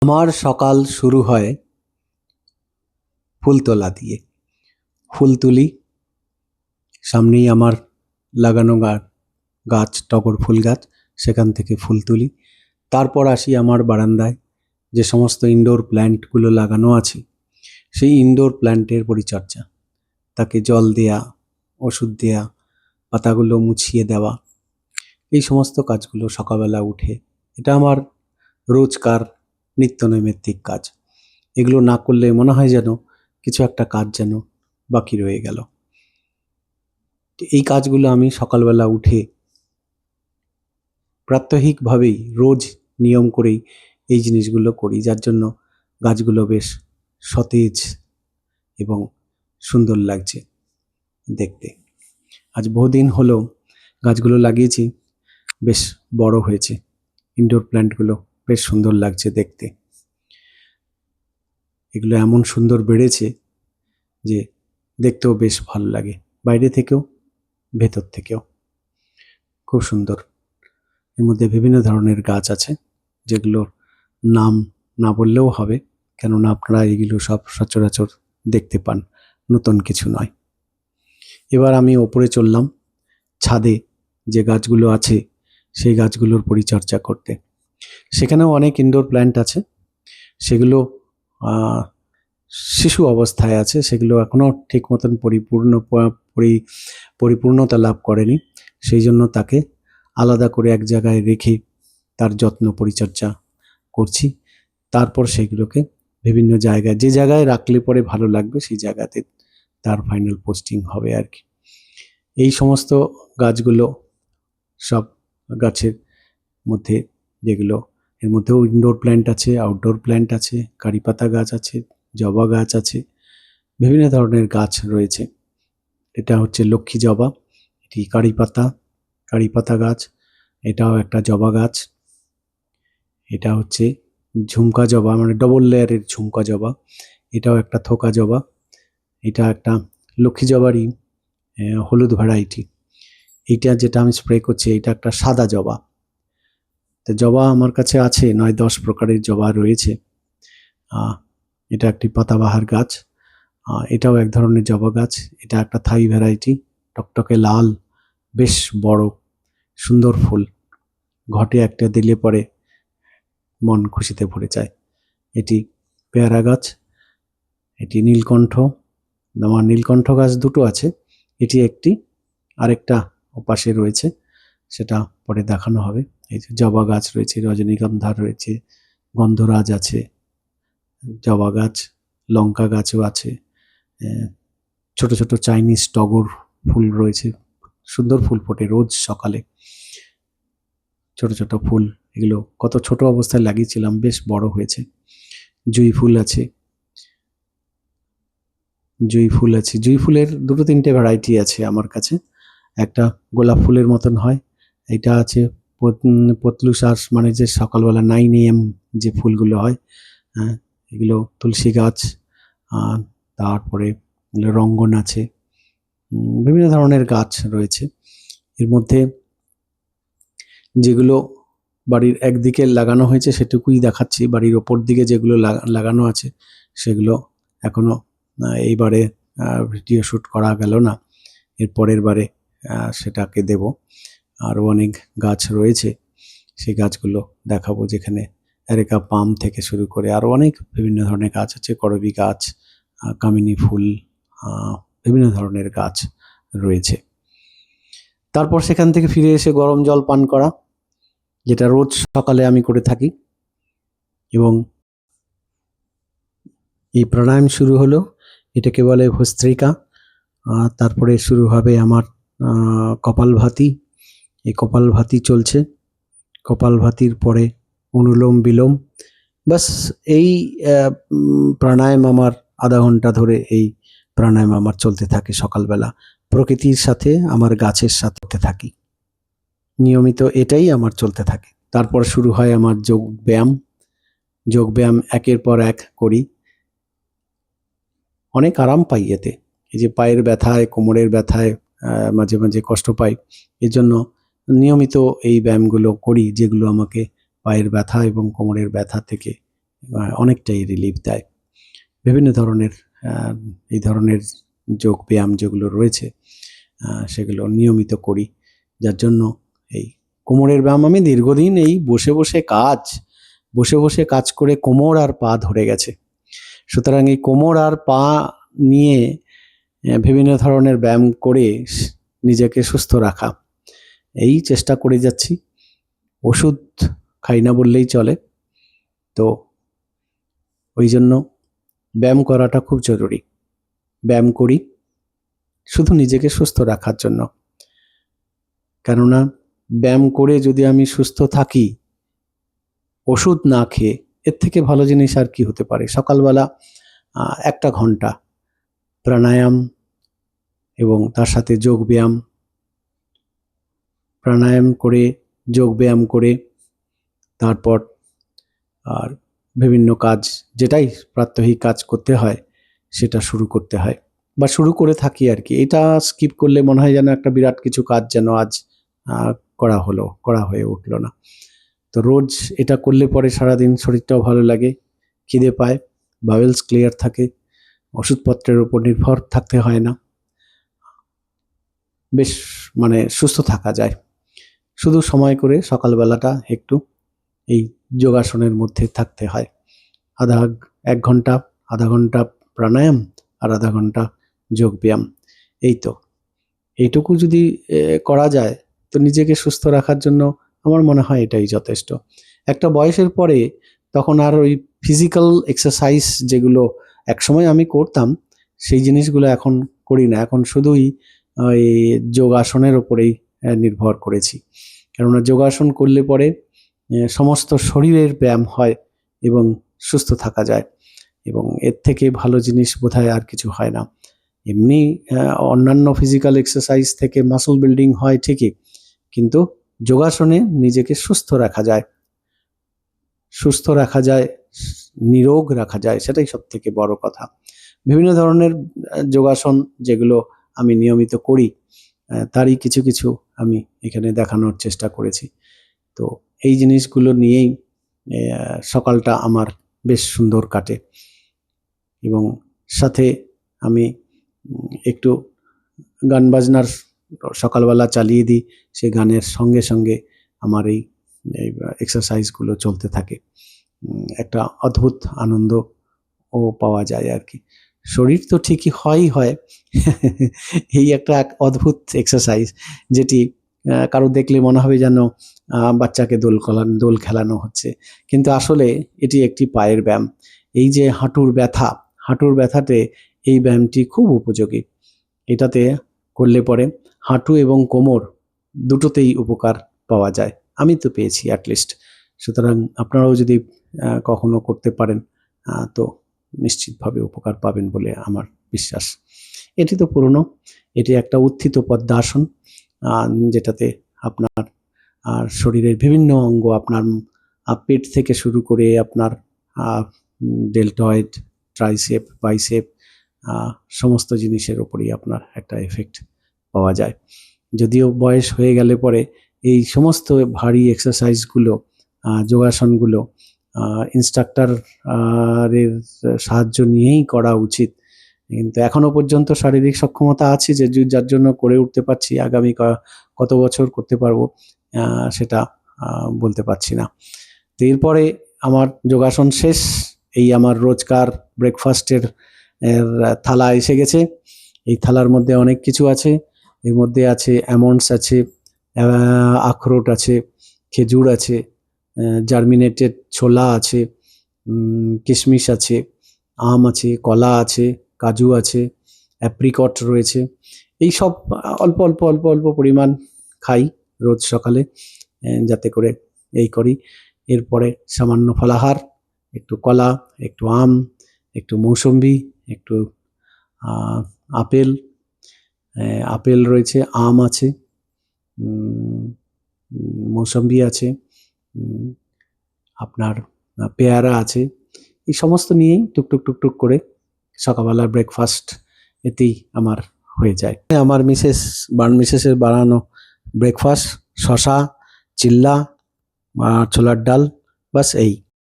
আমার সকাল শুরু হয় ফুল তোলা দিয়ে। ফুল তুলি, সামনেই আমার লাগানো গাছ, টগর ফুল গাছ, সেখান থেকে ফুল তুলি। তারপর আসি আমার বারান্দায় যে সমস্ত ইনডোর প্ল্যান্টগুলো লাগানো আছে, সেই ইনডোর প্ল্যান্টের পরিচর্যা, তাকে জল দেয়া, ওষুধ দেয়া, পাতাগুলো মুছিয়ে দেওয়া, এই সমস্ত কাজগুলো সকালবেলা উঠে, এটা আমার রোজকার নিত্যনৈমিত্তিক কাজ। এগুলো না করলে মনে হয় যেন কিছু একটা কাজ যেন বাকি রয়ে গেল। এই কাজগুলো আমি সকালবেলা উঠে প্রাত্যহিকভাবেই রোজ নিয়ম করেই এই জিনিসগুলো করি, যার জন্য গাছগুলো বেশ সতেজ এবং সুন্দর লাগছে দেখতে। আজ বহুদিন হলো গাছগুলো লাগিয়েছি, বেশ বড় হয়েছে। ইনডোর প্ল্যান্টগুলো বেশ সুন্দর লাগছে দেখতে। এগুলো এমন সুন্দর বেড়েছে যে দেখতেও বেশ ভালো লাগে, বাইরে থেকেও ভেতর থেকেও খুব সুন্দর। এর মধ্যে বিভিন্ন ধরনের গাছ আছে, যেগুলোর নাম না বললেও হবে, কেননা আপনারা এগুলো সব সচরাচর দেখতে পান, নতুন কিছু নয়। এবার আমি ওপরে চললাম ছাদে, যে গাছগুলো আছে সেই গাছগুলোর পরিচর্যা করতে। সেখানেও অনেক ইনডোর প্ল্যান্ট আছে, সেগুলো শিশু অবস্থায় আছে, সেগুলো এখনও ঠিক মতন পরিপূর্ণতা লাভ করেনি। সেই জন্য তাকে আলাদা করে এক জায়গায় রেখে তার যত্ন পরিচর্যা করছি। তারপর সেগুলোকে বিভিন্ন জায়গায়, যে জায়গায় রাখলে পরে ভালো লাগবে সেই জায়গাতে তার ফাইনাল পোস্টিং হবে আর কি। এই সমস্ত গাছগুলো সব গাছের মধ্যে, যেগুলো এর মধ্যেও ইনডোর প্ল্যান্ট আছে, আউটডোর প্ল্যান্ট আছে, কারি পাতা গাছ আছে, জবা গাছ আছে, বিভিন্ন ধরনের গাছ রয়েছে। এটা হচ্ছে লক্ষ্মী জবা, এটি কারি পাতা গাছ, এটাও একটা জবা গাছ। এটা হচ্ছে ঝুমকা জবা, মানে ডবল লেয়ারের ঝুমকা জবা, এটাও একটা থোকা জবা। এটা একটা লক্ষ্মী জবারই হলুদ ভ্যারাইটি। এইটা যেটা আমি স্প্রে করছি, এটা একটা সাদা জবা। তো জবা আমার কাছে আছে 9-10 প্রকারের জবা রয়েছে। এটা একটি পাতাবাহার গাছ, এটাও এক ধরনের জবা গাছ। এটা একটা থাই ভ্যারাইটি, টকটকে লাল, বেশ বড় সুন্দর ফুল, ঘটে একটা দিলে পরে মন খুশিতে ভরে যায়। এটি পেয়ারা গাছ, এটি নীলকণ্ঠ। আমার নীলকণ্ঠ গাছ দুটো আছে, এটি একটি, আরেকটা ওপাশে রয়েছে, সেটা পরে দেখানো হবে। এই যে জবা গাছ রয়েছে, রজনীগন্ধা রয়েছে, গন্ধরাজ আছে, জবা গাছ, লঙ্কা গাছও আছে, ছোট ছোট চাইনিজ টগর ফুল রয়েছে, সুন্দর ফুল ফোটে রোজ সকালে, ছোট ছোট ফুল। এগুলো কত ছোট অবস্থায় লাগিয়েছিলাম, বেশ বড় হয়েছে। জুঁই ফুল আছে, জুঁই ফুলের 2-3টে ভ্যারাইটি আছে আমার কাছে। একটা গোলাপ ফুলের মতন হয়, এটা আছে পতলুসাস, মানে যে সকালবেলা 9 AM যে ফুলগুলো হয়, এগুলো তুলসী গাছ। তারপরে রঙ্গন আছে, বিভিন্ন ধরনের গাছ রয়েছে। এর মধ্যে যেগুলো বাড়ির একদিকে লাগানো হয়েছে সেটুকুই দেখাচ্ছি, বাড়ির ওপর দিকে যেগুলো লাগানো আছে সেগুলো এখনো এইবারে ভিডিও শ্যুট করা গেল না, এর পরের বারে সেটাকে দেব। আরও অনেক গাছ রয়েছে, সেই গাছগুলো দেখাবো, যেখানে এরেকা পাম থেকে শুরু করে আরও অনেক বিভিন্ন ধরনের গাছ আছে, করবী গাছ, কামিনী ফুল, বিভিন্ন ধরনের গাছ রয়েছে। তারপর সেখান থেকে ফিরে এসে গরম জল পান করা, যেটা রোজ সকালে আমি করে থাকি। এবং এই প্রাণায়াম শুরু হলো, এটাকে বলে ভস্ত্রিকা। তারপরে শুরু হবে আমার কপালভাতি। এই কপালভাতি চলছে, কপালভাতির পরে অনুলোম বিলোম, বাস এই প্রাণায়াম আমার আধা ঘন্টা ধরে, এই প্রাণায়াম আমার চলতে থাকে সকালবেলা। প্রকৃতির সাথে, আমার গাছের সাথে থাকি, নিয়মিত এটাই আমার চলতে থাকে। তারপর শুরু হয় আমার যোগব্যায়াম একের পর এক করি, অনেক আরাম পাই এতে। এই যে পায়ের ব্যথায়, কোমরের ব্যথায় মাঝে মাঝে কষ্ট পাই, এর জন্য নিয়মিত এই ব্যায়ামগুলো করি, যেগুলো আমাকে পায়ের ব্যথা এবং কোমরের ব্যথা থেকে অনেকটাই রিলিফ দেয়। বিভিন্ন ধরনের এই ধরনের যোগ ব্যায়াম যেগুলো রয়েছে সেগুলো নিয়মিত করি, যার জন্য এই কোমরের ব্যায়াম আমি দীর্ঘদিন এই বসে বসে কাজ করে কোমর আর পা ধরে গেছে। সুতরাং এই কোমর আর পা নিয়ে বিভিন্ন ধরনের ব্যায়াম করে নিজেকে সুস্থ রাখা, এই চেষ্টা করে যাচ্ছি। ওষুধ খাই না বললেই চলে। তো ওই জন্য ব্যায়াম করাটা খুব জরুরি। ব্যায়াম করি শুধু নিজেকে সুস্থ রাখার জন্য, কেননা ব্যায়াম করে যদি আমি সুস্থ থাকি ওষুধ না খেয়ে, এর থেকে ভালো জিনিস আর কি হতে পারে। সকালবেলা 1 ঘন্টা প্রাণায়াম এবং তার সাথে যোগ ব্যায়াম, প্রাণায়াম করে যোগ ব্যায়াম করে তারপর আর বিভিন্ন কাজ, যেটাই প্রাত্যহিক কাজ করতে হয় সেটা শুরু করতে হয় বা শুরু করে থাকি আর কি। এটা স্কিপ করলে মনে হয় যেন একটা বিরাট কিছু কাজ যেন আজ করা হয়ে উঠলো না। তো রোজ এটা করলে পরে সারাদিন শরীরটাও ভালো লাগে, খিদে পায়, বাওয়েলস ক্লিয়ার থাকে, ওষুধপত্রের উপর নির্ভর থাকতে হয় না, বেশ সুস্থ থাকা যায়। শুধু সময় করে সকালবেলাটা একটু এই যোগাসনের মধ্যে থাকতে হয়। 1 ঘন্টা, আধা ঘন্টা প্রাণায়াম আর আধা ঘন্টা যোগ ব্যায়াম। এইটুকু যদি করা যায় তো নিজেকে সুস্থ রাখার জন্য আমার মনে হয় এটাই যথেষ্ট। একটা বয়সের পরে তখন আর ওই ফিজিক্যাল এক্সারসাইজ যেগুলো একসময় আমি করতাম সেই জিনিসগুলো এখন করি না। এখন শুধুই ওই যোগাসনের ওপরেই নির্ভর করেছি, কেননা যোগাসন করলে পরে সমস্ত শরীরের ব্যায়াম হয় এবং সুস্থ থাকা যায়, এবং এর থেকে ভালো জিনিস বোধহয় আর কিছু হয় না। এমনি অন্যান্য ফিজিক্যাল এক্সারসাইজ থেকে মাসল বিল্ডিং হয় ঠিকই, কিন্তু যোগাসনে নিজেকে সুস্থ রাখা যায়, নিরোগ রাখা যায়, সেটাই সব থেকে বড় কথা। বিভিন্ন ধরনের যোগাসন যেগুলো আমি নিয়মিত করি তারই কিছু কিছু আমি এখানে দেখানোর চেষ্টা করেছি। তো এই জিনিসগুলো নিয়েই সকালটা আমার বেশ সুন্দর কাটে, এবং সাথে আমি একটু গান বাজনার সকালবেলা চালিয়ে দিই, সেই গানের সঙ্গে সঙ্গে আমার এই এক্সারসাইজগুলো চলতে থাকে। একটা অদ্ভুত আনন্দ ও পাওয়া যায় আর কি। শরীর তো ঠিকই হয় এই একটা অদ্ভুত এক্সারসাইজ, যেটি কারো দেখলে মনে হবে যেন বাচ্চাকে দোল খেলানো হচ্ছে, কিন্তু আসলে এটি একটি পায়ের ব্যায়াম। এই যে হাঁটুর ব্যথাতে এই ব্যায়ামটি খুব উপযোগী। এটাতে করলে পরে হাঁটু এবং কোমর দুটোতেই উপকার পাওয়া যায়, আমি তো পেয়েছি অ্যাটলিস্ট। সুতরাং আপনারাও যদি কখনো করতে পারেন তো নিশ্চিতভাবে উপকার পাবেন বলে আমার বিশ্বাস। এটি তো পুরনো, এটি একটা উত্থিত পদ্মাসন, যেটাতে আপনার শরীরের বিভিন্ন অঙ্গ, আপনার পেট থেকে শুরু করে আপনার ডেলটয়েড, ট্রাইসেপ, বাইসেপ, সমস্ত জিনিসের ওপরই আপনার একটা এফেক্ট পাওয়া যায়। যদিও বয়স হয়ে গেলে পরে এই সমস্ত ভারী এক্সারসাইজগুলো, যোগাসনগুলো ইনস্ট্রাক্টরের সাহায্য নিয়েই করা উচিত, কিন্তু এখনো পর্যন্ত শারীরিক সক্ষমতা আছে যার জন্য করে উঠতে পারছি। আগামী কত বছর করতে পারবো সেটা বলতে পারছি না। তো এরপরে আমার যোগাসন শেষ, এই আমার রোজকার ব্রেকফাস্টের থালা এসে গেছে। এই থালার মধ্যে অনেক কিছু আছে। এর মধ্যে আছে অ্যামন্ডস আছে, আখরোট আছে, খেজুর আছে, জার্মিনেটেড ছোলা আছে, কিশমিশ আছে, আম আছে, কলা আছে, কাজু আছে, অ্যাপ্রিকট রয়েছে। এই সব অল্প অল্প অল্প অল্প পরিমাণ খাই রোজ সকালে, যাতে করে এই করি। এরপরে সামান্য ফলাহার, একটু কলা, একটু আম, একটু মৌসম্বি, একটু আপেল রয়েছে, আম আছে, মৌসম্বি আছে, আপনার পেয়ারা আছে। এই সমস্ত নিয়েই টুকটুক করে সকালবেলার ব্রেকফাস্ট এতেই আমার হয়ে যায়। আমার মিসেসের বানানো ব্রেকফাস্ট শশা, চিল্লা, ছোলার ডাল, বাস এই।